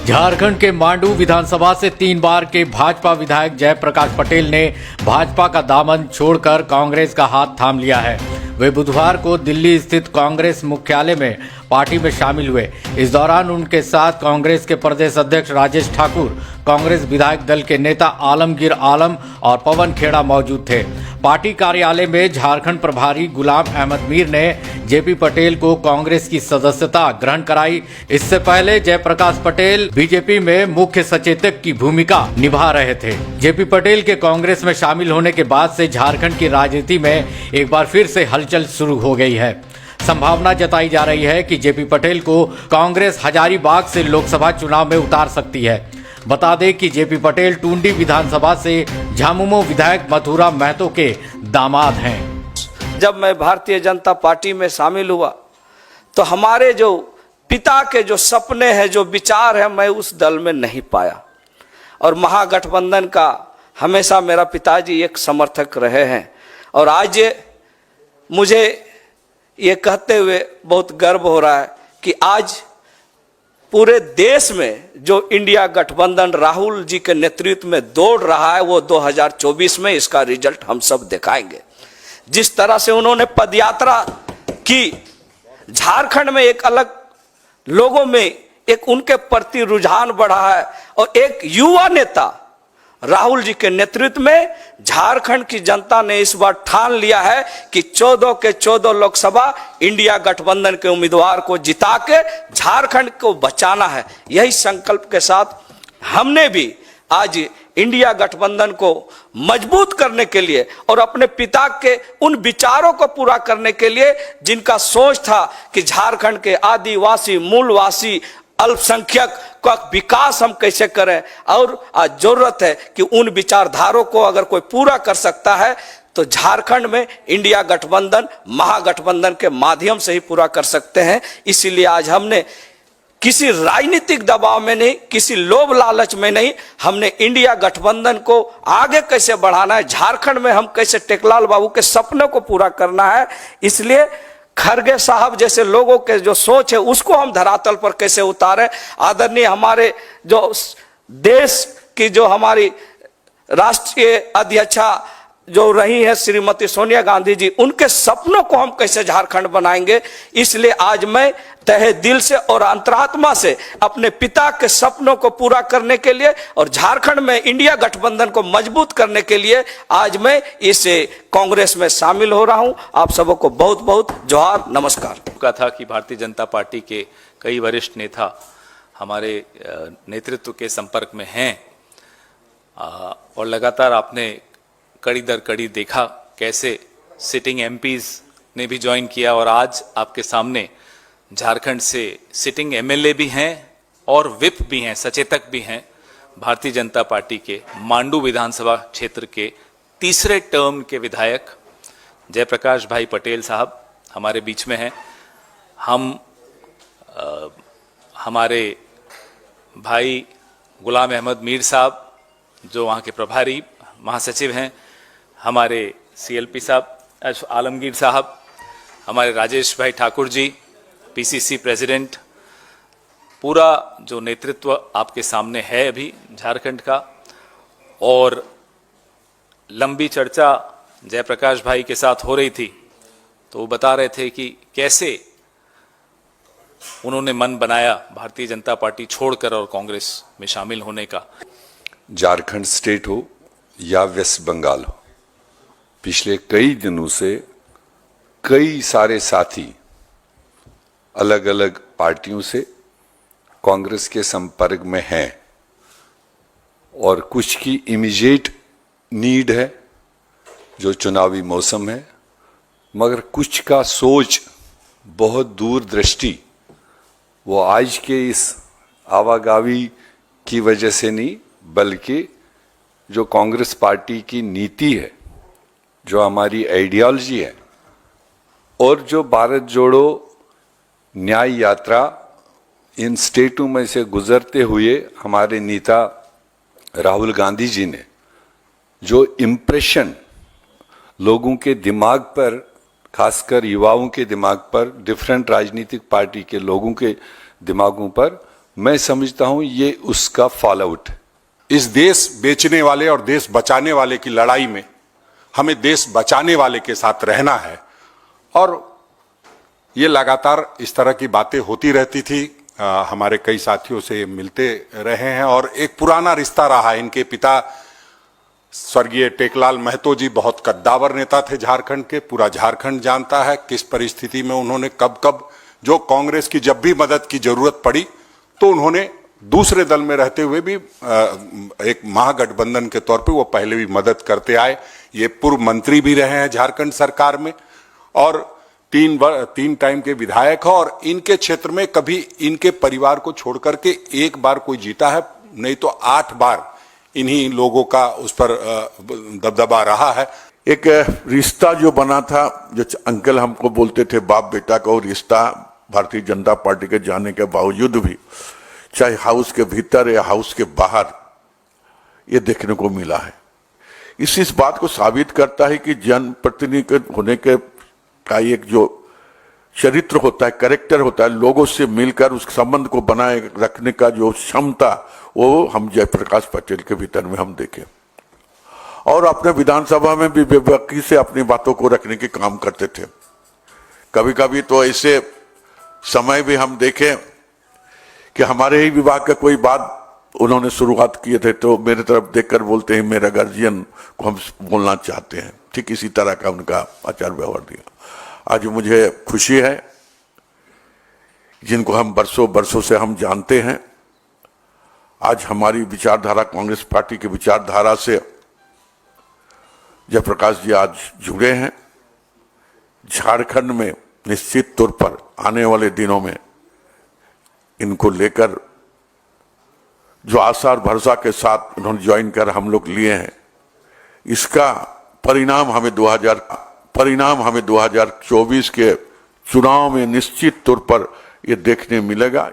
झारखंड के मांडू विधानसभा से 3 बार के भाजपा विधायक जयप्रकाश पटेल ने भाजपा का दामन छोड़कर कांग्रेस का हाथ थाम लिया है। वे बुधवार को दिल्ली स्थित कांग्रेस मुख्यालय में पार्टी में शामिल हुए। इस दौरान उनके साथ कांग्रेस के प्रदेश अध्यक्ष राजेश ठाकुर, कांग्रेस विधायक दल के नेता आलमगीर आलम और पवन खेड़ा मौजूद थे। पार्टी कार्यालय में झारखंड प्रभारी गुलाम अहमद मीर ने जेपी पटेल को कांग्रेस की सदस्यता ग्रहण कराई। इससे पहले जयप्रकाश पटेल बीजेपी में मुख्य सचेतक की भूमिका निभा रहे थे। जेपी पटेल के कांग्रेस में शामिल होने के बाद से झारखंड की राजनीति में एक बार फिर से हलचल शुरू हो गई है। संभावना जताई जा रही है कि जेपी पटेल को कांग्रेस हजारीबाग से लोकसभा चुनाव में उतार सकती है। बता दें कि जेपी पटेल टुंडी विधानसभा से झामुमो विधायक मथुरा महतो के दामाद हैं। जब मैं भारतीय जनता पार्टी में शामिल हुआ तो हमारे जो पिता के जो सपने हैं, जो विचार है, मैं उस दल में नहीं पाया। और महागठबंधन का हमेशा मेरा पिताजी एक समर्थक रहे हैं। और आज मुझे ये कहते हुए बहुत गर्व हो रहा है कि आज पूरे देश में जो इंडिया गठबंधन राहुल जी के नेतृत्व में दौड़ रहा है, वो 2024 में इसका रिजल्ट हम सब दिखाएंगे। जिस तरह से उन्होंने पदयात्रा की, झारखंड में एक अलग लोगों में एक उनके प्रति रुझान बढ़ा है। और एक युवा नेता राहुल जी के नेतृत्व में झारखंड की जनता ने इस बार ठान लिया है कि 14 के 14 लोकसभा इंडिया गठबंधन के उम्मीदवार को जिता के झारखंड को बचाना है। यही संकल्प के साथ हमने भी आज इंडिया गठबंधन को मजबूत करने के लिए और अपने पिता के उन विचारों को पूरा करने के लिए, जिनका सोच था कि झारखंड के आदिवासी, मूलवासी, अल्पसंख्यक का विकास हम कैसे करें, और आज जरूरत है कि उन विचारधारों को अगर कोई पूरा कर सकता है तो झारखंड में इंडिया गठबंधन महागठबंधन के माध्यम से ही पूरा कर सकते हैं। इसीलिए आज हमने किसी राजनीतिक दबाव में नहीं, किसी लोभ लालच में नहीं, हमने इंडिया गठबंधन को आगे कैसे बढ़ाना है, झारखंड में हम कैसे टेकलाल बाबू के सपनों को पूरा करना है, इसलिए खरगे साहब जैसे लोगों के जो सोच है उसको हम धरातल पर कैसे उतारें। आदरणीय हमारे जो देश की जो हमारी राष्ट्रीय अध्यक्षा जो रही है श्रीमती सोनिया गांधी जी, उनके सपनों को हम कैसे झारखंड बनाएंगे। इसलिए आज मैं तहे दिल से और अंतरात्मा से अपने पिता के सपनों को पूरा करने के लिए और झारखंड में इंडिया गठबंधन को मजबूत करने के लिए आज मैं इस कांग्रेस में शामिल हो रहा हूं। आप सबों को बहुत बहुत जोहार, नमस्कार। कहा था कि भारतीय जनता पार्टी के कई वरिष्ठ नेता हमारे नेतृत्व के संपर्क में हैं और लगातार आपने कड़ी दर कड़ी देखा कैसे सिटिंग एमपीज ने भी ज्वाइन किया और आज आपके सामने झारखंड से सिटिंग एमएलए भी हैं और विप भी हैं, सचेतक भी हैं। भारतीय जनता पार्टी के मांडू विधानसभा क्षेत्र के तीसरे टर्म के विधायक जयप्रकाश भाई पटेल साहब हमारे बीच में हैं। हम हमारे भाई गुलाम अहमद मीर साहब जो वहाँ के प्रभारी महासचिव हैं, हमारे सीएलपी साहब आलमगीर साहब, हमारे राजेश भाई ठाकुर जी पीसीसी प्रेसिडेंट, पूरा जो नेतृत्व आपके सामने है अभी झारखंड का। और लंबी चर्चा जयप्रकाश भाई के साथ हो रही थी तो वो बता रहे थे कि कैसे उन्होंने मन बनाया भारतीय जनता पार्टी छोड़कर और कांग्रेस में शामिल होने का। झारखंड स्टेट हो या वेस्ट बंगाल हो, पिछले कई दिनों से कई सारे साथी अलग अलग पार्टियों से कांग्रेस के संपर्क में हैं और कुछ की इमीडिएट नीड है जो चुनावी मौसम है, मगर कुछ का सोच बहुत दूरदृष्टि वो आज के इस आवागवी की वजह से नहीं, बल्कि जो कांग्रेस पार्टी की नीति है, जो हमारी आइडियोलॉजी है और जो भारत जोड़ो न्याय यात्रा इन स्टेटों में से गुजरते हुए हमारे नेता राहुल गांधी जी ने जो इम्प्रेशन लोगों के दिमाग पर खासकर युवाओं के दिमाग पर, डिफरेंट राजनीतिक पार्टी के लोगों के दिमागों पर, मैं समझता हूं ये उसका फॉल आउट है। इस देश बेचने वाले और देश बचाने वाले की लड़ाई में हमें देश बचाने वाले के साथ रहना है, और ये लगातार इस तरह की बातें होती रहती थी। हमारे कई साथियों से मिलते रहे हैं और एक पुराना रिश्ता रहा है। इनके पिता स्वर्गीय टेकलाल महतो जी बहुत कद्दावर नेता थे झारखंड के, पूरा झारखंड जानता है किस परिस्थिति में उन्होंने कब कब जो कांग्रेस की जब भी मदद की जरूरत पड़ी तो उन्होंने दूसरे दल में रहते हुए भी एक महागठबंधन के तौर पे वो पहले भी मदद करते आए। ये पूर्व मंत्री भी रहे हैं झारखंड सरकार में और 3 टाइम के विधायक हैं, और इनके क्षेत्र में कभी इनके परिवार को छोड़ करके एक बार कोई जीता है, नहीं तो 8 बार इन्हीं लोगों का उस पर दबदबा रहा है। एक रिश्ता जो बना था, जो अंकल हमको बोलते थे बाप बेटा का, वो रिश्ता भारतीय जनता पार्टी के जाने के बावजूद भी, चाहे हाउस के भीतर या हाउस के बाहर, ये देखने को मिला है। इस बात को साबित करता है कि जनप्रतिनिधि होने के का एक जो चरित्र होता है, कैरेक्टर होता है, लोगों से मिलकर उस संबंध को बनाए रखने का जो क्षमता, वो हम जयप्रकाश पटेल के भीतर में हम देखे। और अपने विधानसभा में भी बेबाकी से अपनी बातों को रखने के काम करते थे। कभी कभी तो ऐसे समय भी हम देखे कि हमारे ही विभाग का कोई बात उन्होंने शुरुआत किए थे तो मेरे तरफ देखकर बोलते हैं मेरा गार्जियन को हम बोलना चाहते हैं। ठीक इसी तरह का उनका आचार व्यवहार दिया। आज मुझे खुशी है, जिनको हम बरसों से हम जानते हैं, आज हमारी विचारधारा, कांग्रेस पार्टी की विचारधारा से जयप्रकाश जी आज जुड़े हैं। झारखंड में निश्चित तौर पर आने वाले दिनों में इनको लेकर जो आशा और भरोसा के साथ उन्होंने ज्वाइन कर हम लोग लिए हैं, इसका परिणाम हमें 2024 के चुनाव में निश्चित तौर पर ये देखने मिलेगा।